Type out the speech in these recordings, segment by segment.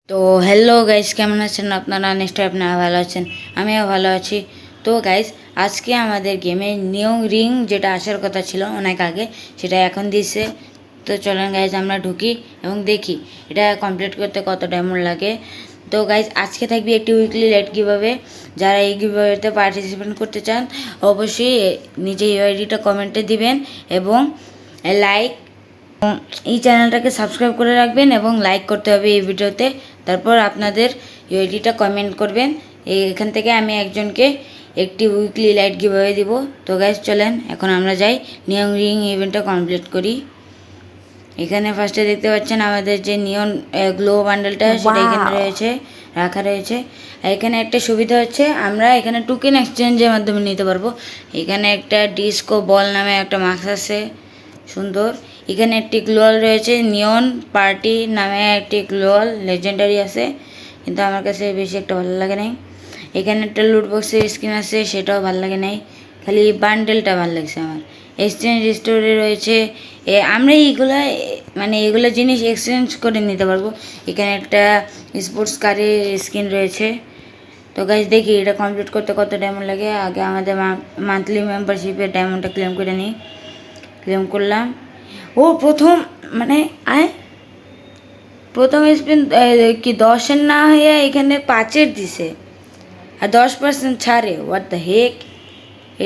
তো hello guys, কেমন আছেন আপনারা? নিশ্চয়ই আপনারা ভালো আছেন, আমিও ভালো আছি। তো গাইস, আজকে আমাদের গেমে নিউ রিং যেটা আসার কথা ছিল অনেক আগে, সেটা এখন দিচ্ছে। তো চলেন গাইস আমরা ঢুকি এবং দেখি এটা কমপ্লিট করতে কত ডায়মন্ড লাগে। তো গাইস, আজকে থাকবে একটি উইকলি লেট গিভঅ্যাওয়ে। যারা এই গিভঅ্যাওয়েতে পার্টিসিপেট করতে চান অবশ্যই নিজে ইউআইডিটা কমেন্টে দিবেন এবং লাইক এই চ্যানেলটাকে সাবস্ক্রাইব করে রাখবেন এবং লাইক করতে হবে এই ভিডিওতে। তারপর আপনাদের ইউআইডিটা কমেন্ট করবেন। এখান থেকে আমি একজনকে একটি উইকলি লাইট গিভঅ্যাওয়ে দিব। তো গাইস চলেন এখন আমরা যাই নিয়ন রিং ইভেন্টটা কমপ্লিট করি। এখানে ফার্স্টে দেখতে পাচ্ছেন আমাদের যে নিয়ন গ্লো বান্ডেলটা সেটা এখানে রয়েছে, রাখা রয়েছে। এখানে একটা সুবিধা হচ্ছে আমরা এখানে টোকেন এক্সচেঞ্জের মাধ্যমে নিতে পারবো। এখানে একটা ডিস্কো বল নামে একটা মাস্ক আছে, সুন্দর। এখানে একটি গ্লোয়াল রয়েছে, নিয়ন পার্টি নামে একটি গ্লোয়াল লেজেন্ডারি আছে, কিন্তু আমার কাছে বেশি একটা ভালো লাগে নাই। এখানে একটা লুট বক্সের স্কিন আছে, সেটাও ভালো লাগে নাই, খালি বান্ডেলটা ভালো লাগছে আমার। এক্সচেঞ্জ স্টোরে রয়েছে, আমরা এইগুলো জিনিস এক্সচেঞ্জ করে নিতে পারবো। এখানে একটা স্পোর্টস কারের স্কিন রয়েছে। তো গাইজ দেখি এটা কমপ্লিট করতে কত ডায়মন্ড লাগে। আগে আমাদের মান্থলি মেম্বারশিপের ডায়মন্ডটা ক্লেম করে নিই। ক্লেম করলাম। ও প্রথম স্পিন কি 10-এর না হয়ে এখানে 5-এর দিছে আর 10% ছাড়ে। হোয়াট দ্য হেক!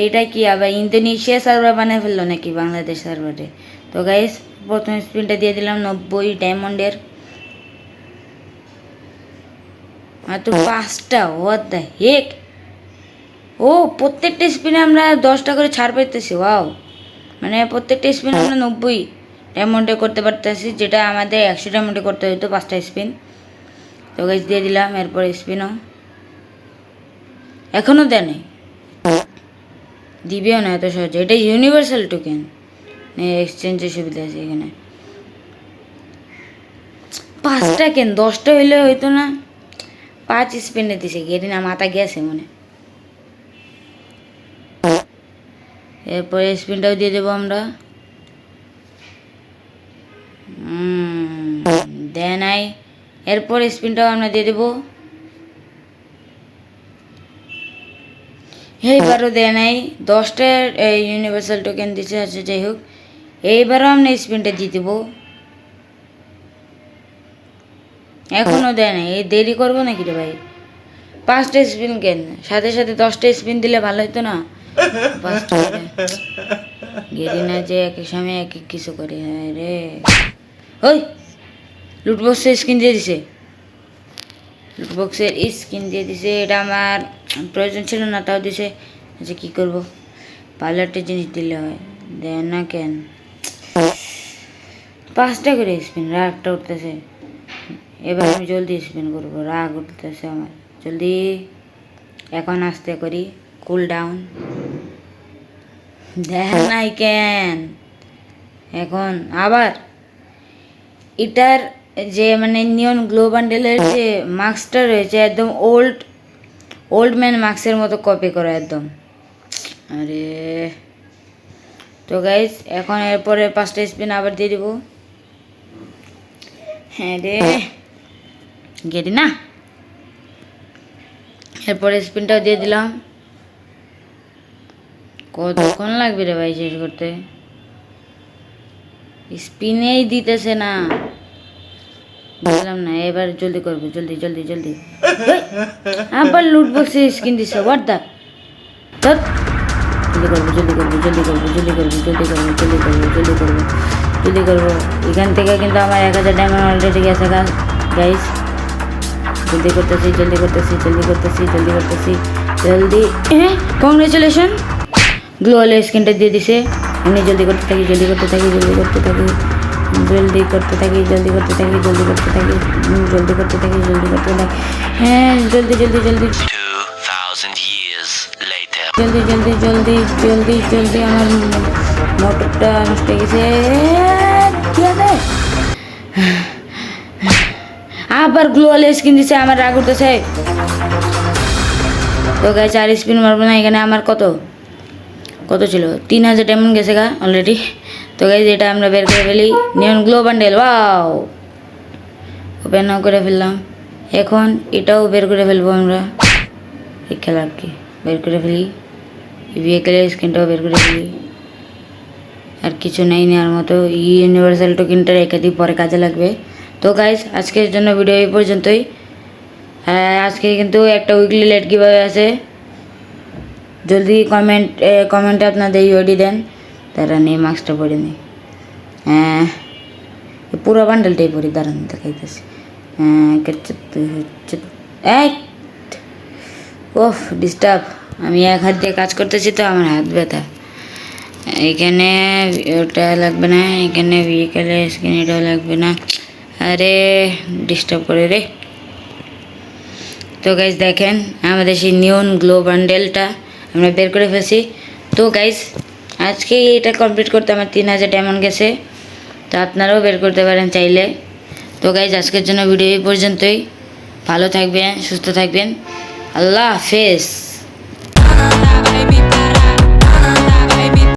এইটা কি আবার ইন্দোনেশিয়া সার্ভার বানিয়ে ফেললো নাকি বাংলাদেশ সার্ভারে? তো গাইস প্রথম স্পিনটা দিয়ে দিলাম 90 ডায়মন্ডের, মাত্র 5টা। হোয়াট দ্য হেক! ও প্রত্যেকটা স্পিনে আমরা 10টা করে ছাড় পাইতেছি। ওয়াও! মানে প্রত্যেকটা স্পিন আমরা 90 ডায়মন্ডে করতে পারতেছি, যেটা আমাদের 100 ডায়মন্ডে করতে হতো 5টা স্পিন। তো গাইস দিয়ে দিলাম। এরপর স্পিনও এখনও দেয় নাই, দিবেও না এত সহজে। এটা ইউনিভার্সাল টোকেন, এক্সচেঞ্জের সুবিধা আছে এখানে। 5টা কেন, 10টা হইলে হইতো না? 5 স্পিনে দিছে, গেরি না মাথা গেছে মনে। এরপরে স্পিনটাও দিয়ে দেবো আমরা। দেয় নাই। এরপর স্পিনটাও আমরা দিয়ে দেবো। এইবারও দেয় নাই। 10টা ইউনিভার্সাল টোকেন দিচ্ছে। আচ্ছা যাই হোক, এইবারও আমরা স্পিনটা দিয়ে দেবো। এখনও দেয় নাই। এই দেরি করবো নাকি রে ভাই? 5টা স্পিন কেন, সাথে সাথে 10টা স্পিন দিলে ভালো হতো না? 5টা গেরি না যে এক এক সময় এক এক কিছু করে। হ্যাঁ রে, ওই লুটবক্সের স্কিন দিয়ে দিছে। লুটবক্সের স্কিন দিয়ে দিছে, এটা আমার প্রয়োজন ছিল না, তাও দিছে। আচ্ছা কী করবো, ভালো একটা জিনিস দিলে হয়। দেয় না কেন? 5টা করে স্পিন, রাগটা উঠতেছে। এবার আমি জলদি স্পিন করবো, রাগ উঠতেছে আমার। জলদি এখন আস্তে করি, কুল ডাউন। দেয় নাই কেন? এখন আবার এটার যে নিয়ন গ্লো বান্ডেলের যে মাস্কটা রয়েছে একদম ওল্ড ম্যান মাস্কের মতো কপি করা একদম। আরে তো গাইস এখন এরপরে 5টা স্পিন আবার দিয়ে দিব। হ্যাঁ রে, গেরি না। এরপরে স্পিনটাও দিয়ে দিলাম। কতক্ষণ লাগবে রে ভাই শেষ করতে? স্পিনেই দিতেছে না, বুঝলাম না। এবার জলদি করবো, জলদি জলদি জলদি। আবার লুট বক্সে স্কিন দিছে। হোয়াট দ্য, জলদি করবো জলদি করবো জলদি করবো জলদি করবো জলদি করবো জলদি করবো জলদি করবো জলদি করবো। এখান থেকে কিন্তু আমার 1000 ডায়মন্ড অলরেডি গেছে গাইস। জলদি করতেছি জলদি করতেছি জলদি করতেছি জলদি করতেছি জলদি। কংগ্রেচুলেশন, গ্লোয়াল স্কিনটা দিয়ে দিছে। এমনি জলদি করতে থাকি জলদি করতে থাকি জলদি করতে থাকি জলদি করতে থাকি জলদি করতে থাকি জলদি করতে থাকি জলদি করতে থাকি জলদি করতে থাকি। হ্যাঁ জলদি জলদি জলদি 2000 years later. জলদি জলদি জলদি জলদি জলদি। আমার মোটরটা নষ্ট হয়ে গেছে। আবার গ্লোয়াল স্কিন দিছে, আমার রাগ উঠতেছে। তো গাইস আর স্পিন মারবো না। এখানে আমার কত ছিল? 3000 ডায়মন্ড গেছে অলরেডি। তো গাইস এটা আমরা বের করে ফেলি। নিয়ন গ্লো বান্ডেল, ওয়াও! ওপেনও করে ফেললাম। এখন এটাও বের করে ফেলবো আমরা, এই খেলার কি বের করে ফেলি, ভেহিকেলের স্ক্রিনটাও বের করে ফেলি। আর কিছু নেই নেওয়ার মতো, ইউনিভার্সাল টোকেনটা রেখে দিই, পরে কাজে লাগবে। তো গাইজ আজকের জন্য ভিডিও এই পর্যন্তই। হ্যাঁ, আজকে কিন্তু একটা উইকলি লেট কীভাবে আছে, জলদি কমেন্টে আপনাদের ইউআইডি দেন, তারা নিয়ে মাস্কটা পরে নিই। হ্যাঁ, পুরো বান্ডেলটাই পরি, দাঁড়ান দেখাইতেছি। হ্যাঁ, ওফ ডিস্টার্ব, আমি এক হাত দিয়ে কাজ করতেছি তো আমার হাত ব্যথা। এখানে ওটা লাগবে না, এখানে ভেহিকেলের স্ক্রিন এটাও লাগবে না, আরে ডিস্টার্ব করে রে। তো গাইজ দেখেন আমাদের সেই নিয়ন গ্লো বান্ডেলটা আমরা বের করে ফেলছি। তো গাইজ আজকে এটা কমপ্লিট করতে আমার 3000 ডায়মন্ড গেছে, তো আপনারাও বের করতে পারেন চাইলে। তো গাইজ আজকের জন্য ভিডিও এই পর্যন্তই, ভালো থাকবেন, সুস্থ থাকবেন, আল্লাহ হাফেজ।